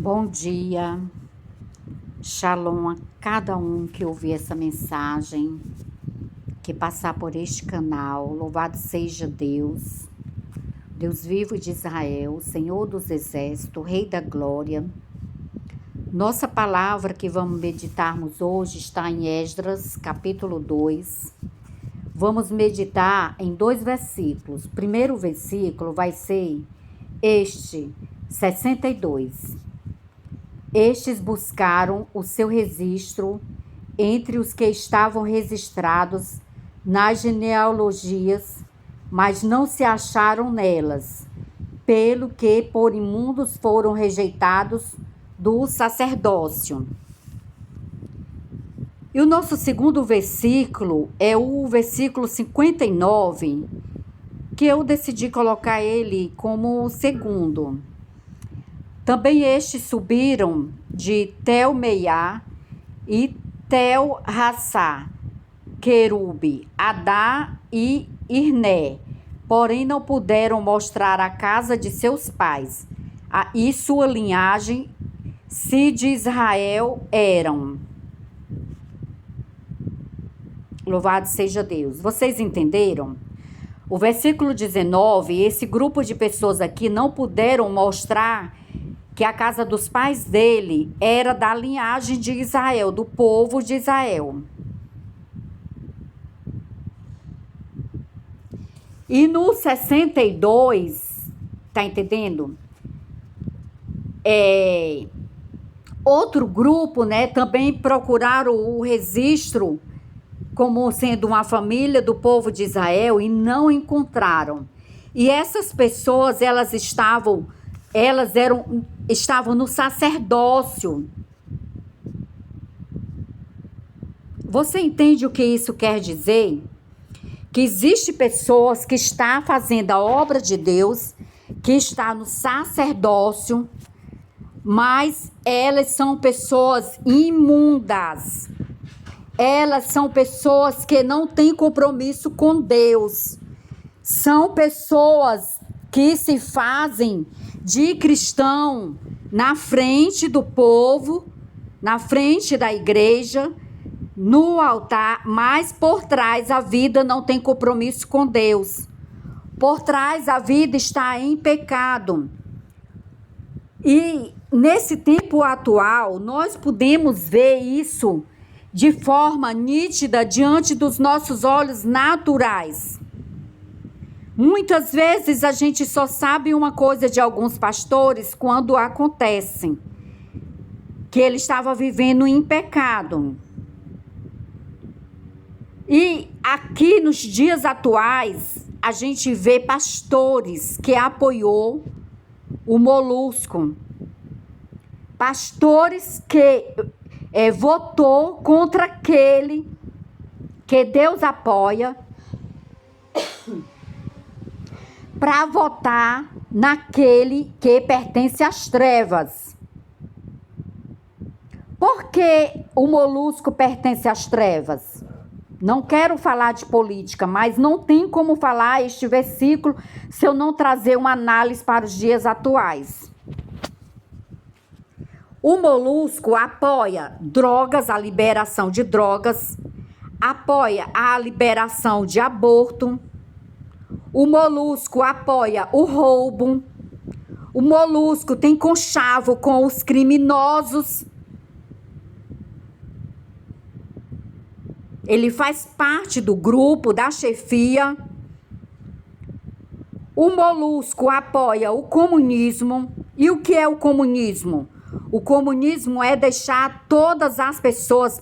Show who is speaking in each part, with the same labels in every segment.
Speaker 1: Bom dia, Shalom a cada um que ouvir essa mensagem, que passar por este canal. Louvado seja Deus, Deus vivo de Israel, Senhor dos Exércitos, Rei da Glória. Nossa palavra que vamos meditarmos hoje está em Esdras, capítulo 2. Vamos meditar em 2 versículos. O primeiro versículo vai ser 62. Estes buscaram o seu registro entre os que estavam registrados nas genealogias, mas não se acharam nelas, pelo que por imundos foram rejeitados do sacerdócio. E o nosso segundo versículo é o versículo 59, que eu decidi colocar ele como o segundo. Também estes subiram de Tel-Meiá e Tel-Hassá, Querube, Adá e Irné, porém não puderam mostrar a casa de seus pais, e sua linhagem, se de Israel eram. Louvado seja Deus. Vocês entenderam? O versículo 19, esse grupo de pessoas aqui não puderam mostrar que a casa dos pais dele era da linhagem de Israel, do povo de Israel. E no 62, tá entendendo? Outro grupo, né, também procuraram o registro como sendo uma família do povo de Israel e não encontraram. E essas pessoas, elas estavam no sacerdócio. Você entende o que isso quer dizer? Que existe pessoas que estão fazendo a obra de Deus, que está no sacerdócio, mas elas são pessoas imundas. Elas são pessoas que não têm compromisso com Deus. São pessoas que se fazem de cristão na frente do povo, na frente da igreja, no altar, mas por trás a vida não tem compromisso com Deus. Por trás a vida está em pecado. E nesse tempo atual, nós podemos ver isso de forma nítida diante dos nossos olhos naturais. Muitas vezes a gente só sabe uma coisa de alguns pastores quando acontece, que ele estava vivendo em pecado. E aqui nos dias atuais, a gente vê pastores que apoiou o Molusco. Pastores que votou contra aquele que Deus apoia, para votar naquele que pertence às trevas. Por que o Molusco pertence às trevas? Não quero falar de política, mas não tem como falar este versículo se eu não trazer uma análise para os dias atuais. O Molusco apoia drogas, a liberação de drogas, apoia a liberação de aborto. O Molusco apoia o roubo. O Molusco tem conchavo com os criminosos. Ele faz parte do grupo, da chefia. O Molusco apoia o comunismo. E o que é o comunismo? O comunismo é deixar todas as pessoas,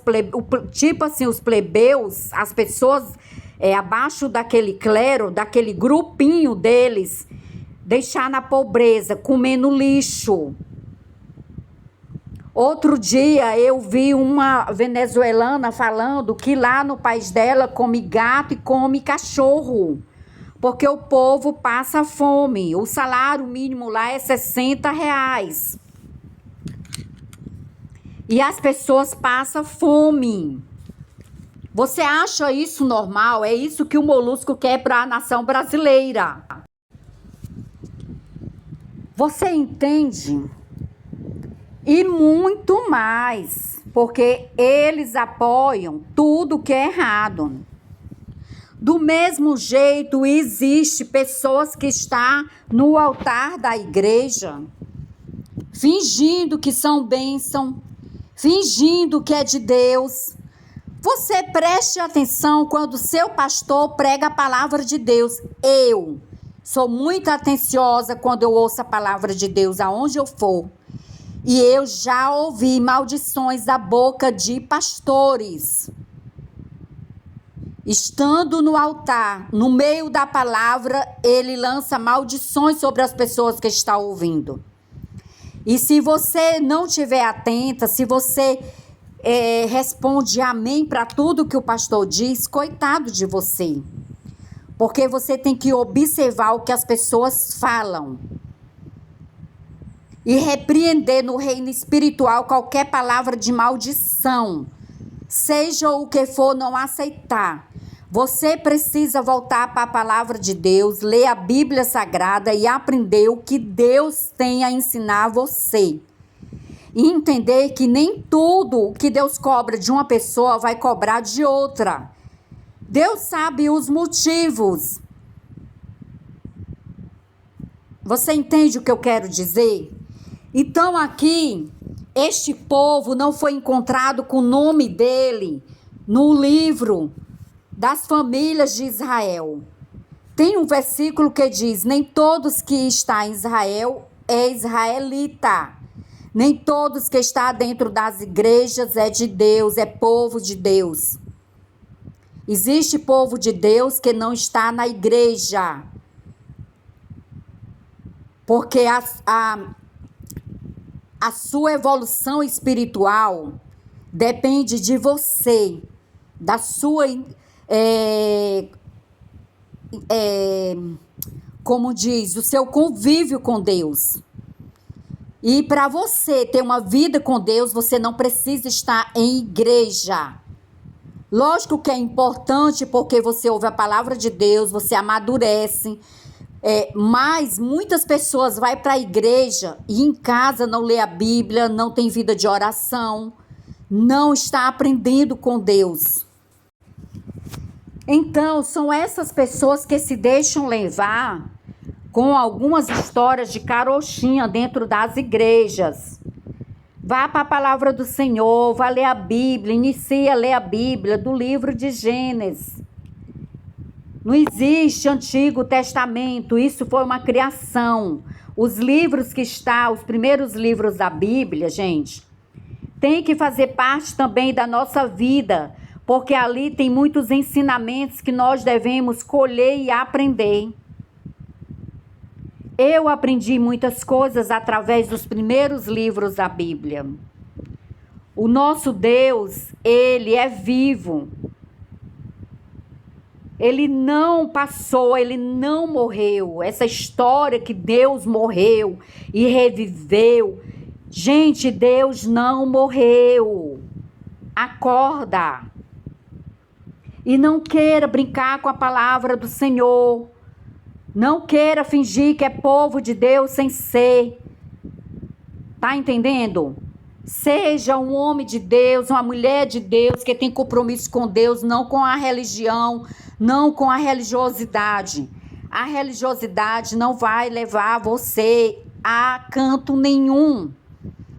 Speaker 1: tipo assim, os plebeus, as pessoas abaixo daquele clero, daquele grupinho deles, deixar na pobreza, comendo lixo. Outro dia eu vi uma venezuelana falando que lá no país dela come gato e come cachorro, porque o povo passa fome. O salário mínimo lá é R$60. E as pessoas passam fome. Você acha isso normal? É isso que o Molusco quer para a nação brasileira. Você entende e muito mais, porque eles apoiam tudo que é errado. Do mesmo jeito, existe pessoas que estão no altar da igreja, fingindo que são bênção, fingindo que é de Deus. Você preste atenção quando seu pastor prega a palavra de Deus. Eu sou muito atenciosa quando eu ouço a palavra de Deus, aonde eu for. E eu já ouvi maldições da boca de pastores. Estando no altar, no meio da palavra, ele lança maldições sobre as pessoas que estão ouvindo. E se você não estiver atenta, se você responde amém para tudo que o pastor diz, coitado de você. Porque você tem que observar o que as pessoas falam. E repreender no reino espiritual qualquer palavra de maldição. Seja o que for, não aceitar. Você precisa voltar para a palavra de Deus, ler a Bíblia Sagrada e aprender o que Deus tem a ensinar a você. E entender que nem tudo que Deus cobra de uma pessoa vai cobrar de outra. Deus sabe os motivos. Você entende o que eu quero dizer? Então aqui, este povo não foi encontrado com o nome dele no livro das famílias de Israel. Tem um versículo que diz: nem todos que estão em Israel é israelita. Nem todos que estão dentro das igrejas é de Deus, é povo de Deus. Existe povo de Deus que não está na igreja. Porque a sua evolução espiritual depende de você, da sua, como diz, o seu convívio com Deus. E para você ter uma vida com Deus, você não precisa estar em igreja. Lógico que é importante porque você ouve a palavra de Deus, você amadurece. Mas muitas pessoas vão para a igreja e em casa não lê a Bíblia, não tem vida de oração, não está aprendendo com Deus. Então, são essas pessoas que se deixam levar com algumas histórias de carochinha dentro das igrejas. Vá para a palavra do Senhor, vá ler a Bíblia, inicie a ler a Bíblia do livro de Gênesis. Não existe Antigo Testamento, isso foi uma criação. Os livros que estão, os primeiros livros da Bíblia, gente, tem que fazer parte também da nossa vida, porque ali tem muitos ensinamentos que nós devemos colher e aprender. Eu aprendi muitas coisas através dos primeiros livros da Bíblia. O nosso Deus, ele é vivo. Ele não passou, ele não morreu. Essa história que Deus morreu e reviveu. Gente, Deus não morreu. Acorda. E não queira brincar com a palavra do Senhor. Não queira fingir que é povo de Deus sem ser. Tá entendendo? Seja um homem de Deus, uma mulher de Deus que tem compromisso com Deus, não com a religião, não com a religiosidade. A religiosidade não vai levar você a canto nenhum.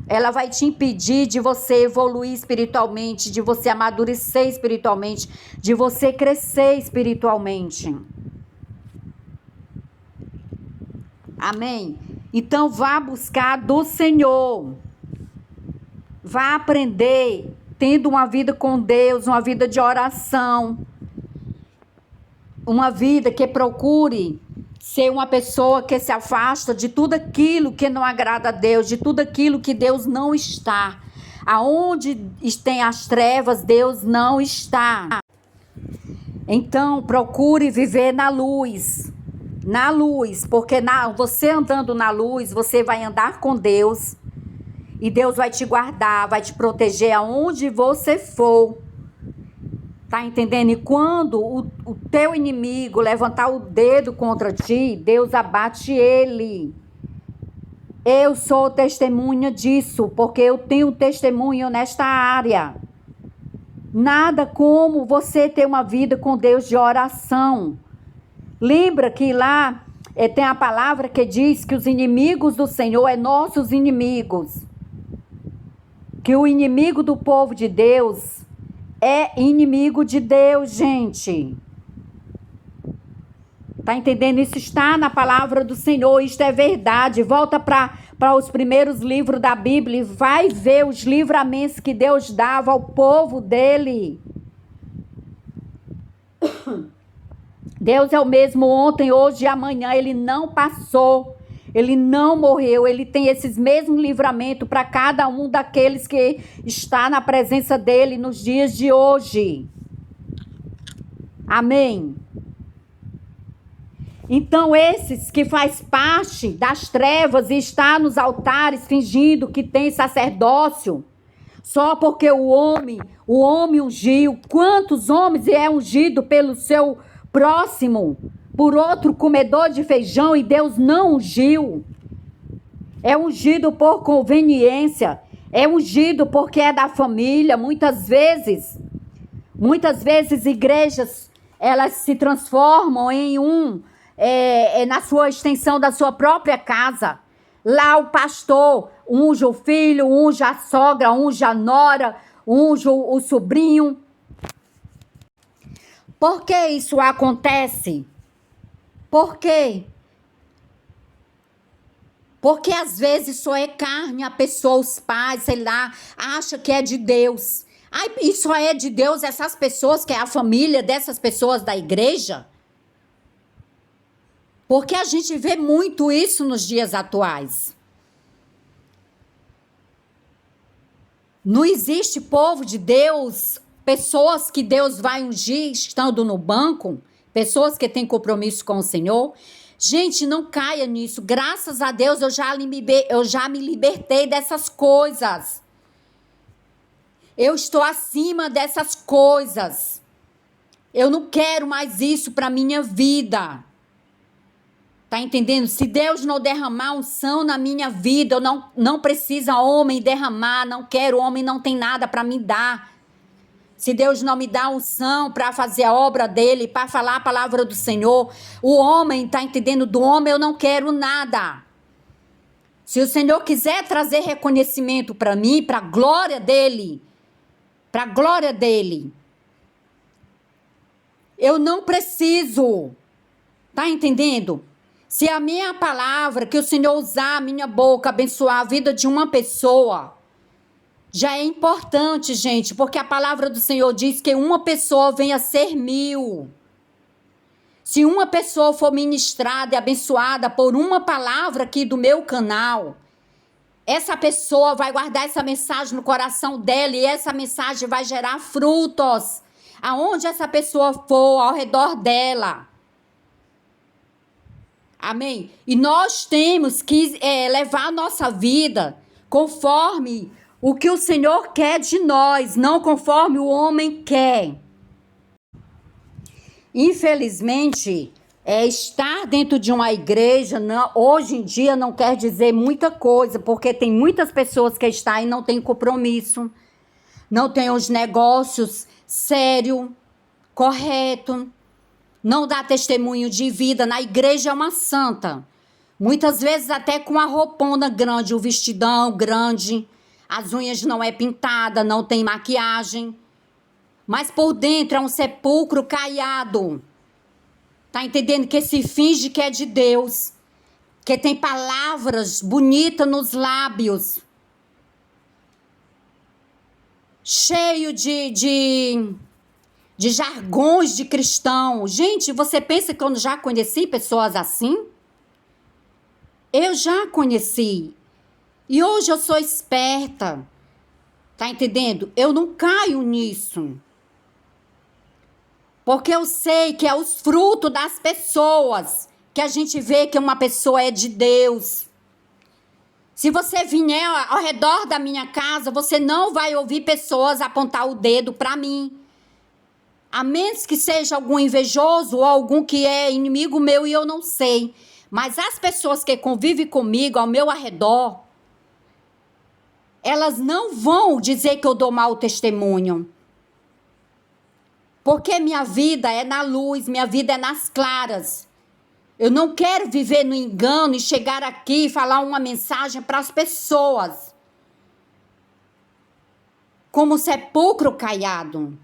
Speaker 1: Ela vai te impedir de você evoluir espiritualmente, de você amadurecer espiritualmente, de você crescer espiritualmente. Amém? Então vá buscar do Senhor. Vá aprender tendo uma vida com Deus, uma vida de oração. Uma vida que procure ser uma pessoa que se afasta de tudo aquilo que não agrada a Deus, de tudo aquilo que Deus não está. Aonde tem as trevas, Deus não está. Então, procure viver na luz. Na luz, porque você andando na luz, você vai andar com Deus. E Deus vai te guardar, vai te proteger aonde você for. Tá entendendo? E quando o teu inimigo levantar o dedo contra ti, Deus abate ele. Eu sou testemunha disso, porque eu tenho testemunho nesta área. Nada como você ter uma vida com Deus de oração. Lembra que lá tem a palavra que diz que os inimigos do Senhor é nossos inimigos. Que o inimigo do povo de Deus é inimigo de Deus, gente. Tá entendendo? Isso está na palavra do Senhor, isto é verdade. Volta para os primeiros livros da Bíblia e vai ver os livramentos que Deus dava ao povo dele. Deus é o mesmo ontem, hoje e amanhã. Ele não passou, ele não morreu. Ele tem esses mesmos livramentos para cada um daqueles que está na presença dele nos dias de hoje. Amém. Então esses que faz parte das trevas e está nos altares fingindo que tem sacerdócio, só porque o homem ungiu. Quantos homens é ungido pelo seu próximo, por outro comedor de feijão, e Deus não ungiu? É ungido por conveniência, é ungido porque é da família. Muitas vezes igrejas, elas se transformam em na sua extensão da sua própria casa. Lá o pastor unge o filho, unge a sogra, unge a nora, unge o sobrinho. Por que isso acontece? Por quê? Porque às vezes só é carne, a pessoa, os pais, sei lá, acha que é de Deus. Ai, e só é de Deus essas pessoas, que é a família dessas pessoas da igreja? Porque a gente vê muito isso nos dias atuais. Não existe povo de Deus, pessoas que Deus vai ungir estando no banco, pessoas que têm compromisso com o Senhor. Gente, não caia nisso. Graças a Deus eu já me libertei dessas coisas. Eu estou acima dessas coisas. Eu não quero mais isso para minha vida. Tá entendendo? Se Deus não derramar unção na minha vida, eu não precisa homem derramar, não quero, homem não tem nada para me dar. Se Deus não me dá unção para fazer a obra dele, para falar a palavra do Senhor, o homem, tá entendendo? Do homem eu não quero nada. Se o Senhor quiser trazer reconhecimento para mim, para a glória dele, eu não preciso. Tá entendendo? Se a minha palavra, que o Senhor usar a minha boca, abençoar a vida de uma pessoa, já é importante, gente, porque a palavra do Senhor diz que uma pessoa venha a ser 1000. Se uma pessoa for ministrada e abençoada por uma palavra aqui do meu canal, essa pessoa vai guardar essa mensagem no coração dela e essa mensagem vai gerar frutos aonde essa pessoa for, ao redor dela. Amém? E nós temos que levar a nossa vida conforme o que o Senhor quer de nós, não conforme o homem quer. Infelizmente, estar dentro de uma igreja hoje em dia não quer dizer muita coisa, porque tem muitas pessoas que estão e não têm compromisso, não têm os negócios sério, correto, não dá testemunho de vida. Na igreja é uma santa, muitas vezes até com a roupona grande, o vestidão grande, as unhas não é pintada, não tem maquiagem, mas por dentro é um sepulcro caiado. Tá entendendo? Que se finge que é de Deus, que tem palavras bonitas nos lábios, cheio de jargões de cristão. Gente, você pensa que eu já conheci pessoas assim? Eu já conheci. E hoje eu sou esperta. Tá entendendo? Eu não caio nisso. Porque eu sei que é os frutos das pessoas que a gente vê que uma pessoa é de Deus. Se você vier ao redor da minha casa, você não vai ouvir pessoas apontar o dedo para mim. A menos que seja algum invejoso ou algum que é inimigo meu e eu não sei. Mas as pessoas que convivem comigo, ao meu arredor, elas não vão dizer que eu dou mau testemunho. Porque minha vida é na luz, minha vida é nas claras. Eu não quero viver no engano e chegar aqui e falar uma mensagem para as pessoas como sepulcro caiado.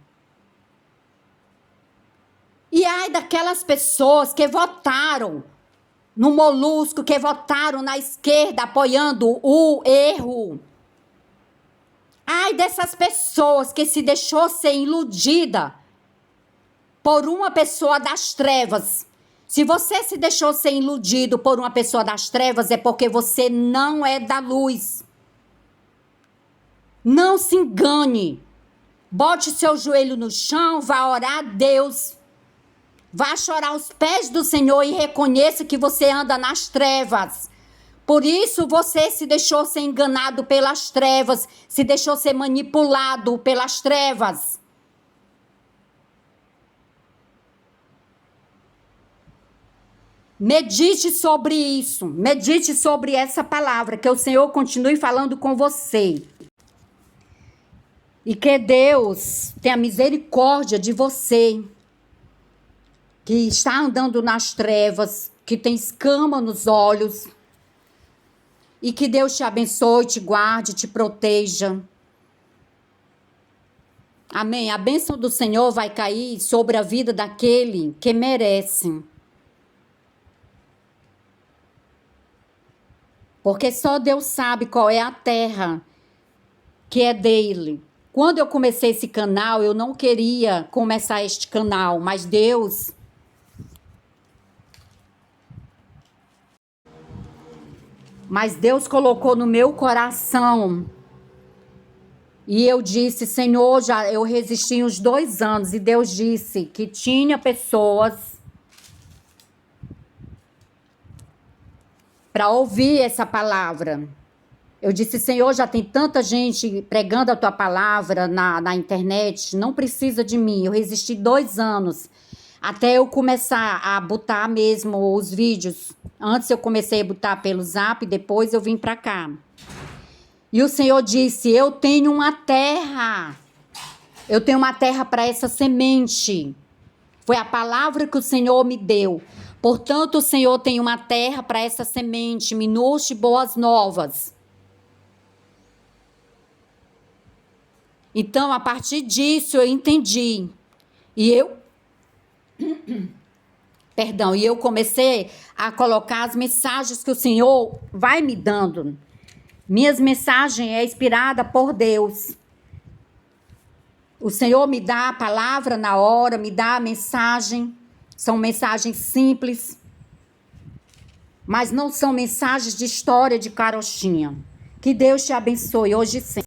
Speaker 1: E ai daquelas pessoas que votaram no Molusco, que votaram na esquerda apoiando o erro. Ai dessas pessoas que se deixou ser iludida por uma pessoa das trevas. Se você se deixou ser iludido por uma pessoa das trevas, é porque você não é da luz. Não se engane. Bote seu joelho no chão, vá orar a Deus. Vá chorar aos pés do Senhor e reconheça que você anda nas trevas. Por isso você se deixou ser enganado pelas trevas, se deixou ser manipulado pelas trevas. Medite sobre isso, medite sobre essa palavra, que o Senhor continue falando com você. E que Deus tenha misericórdia de você, que está andando nas trevas, que tem escama nos olhos. E que Deus te abençoe, te guarde, te proteja. Amém. A bênção do Senhor vai cair sobre a vida daquele que merece. Porque só Deus sabe qual é a terra que é dele. Quando eu comecei esse canal, eu não queria começar este canal, mas Deus colocou no meu coração. E eu disse, Senhor, eu resisti uns 2 anos. E Deus disse que tinha pessoas para ouvir essa palavra. Eu disse, Senhor, já tem tanta gente pregando a tua palavra na internet, não precisa de mim. Eu resisti 2 anos, até eu começar a botar mesmo os vídeos. Antes eu comecei a botar pelo Zap, depois eu vim para cá. E o Senhor disse, eu tenho uma terra. Eu tenho uma terra para essa semente. Foi a palavra que o Senhor me deu. Portanto, o Senhor tem uma terra para essa semente, minúscula, boas novas. Então, a partir disso, eu entendi. E eu comecei a colocar as mensagens que o Senhor vai me dando. Minhas mensagens é inspirada por Deus. O Senhor me dá a palavra na hora, me dá a mensagem. São mensagens simples, mas não são mensagens de história de carochinha. Que Deus te abençoe hoje e sempre.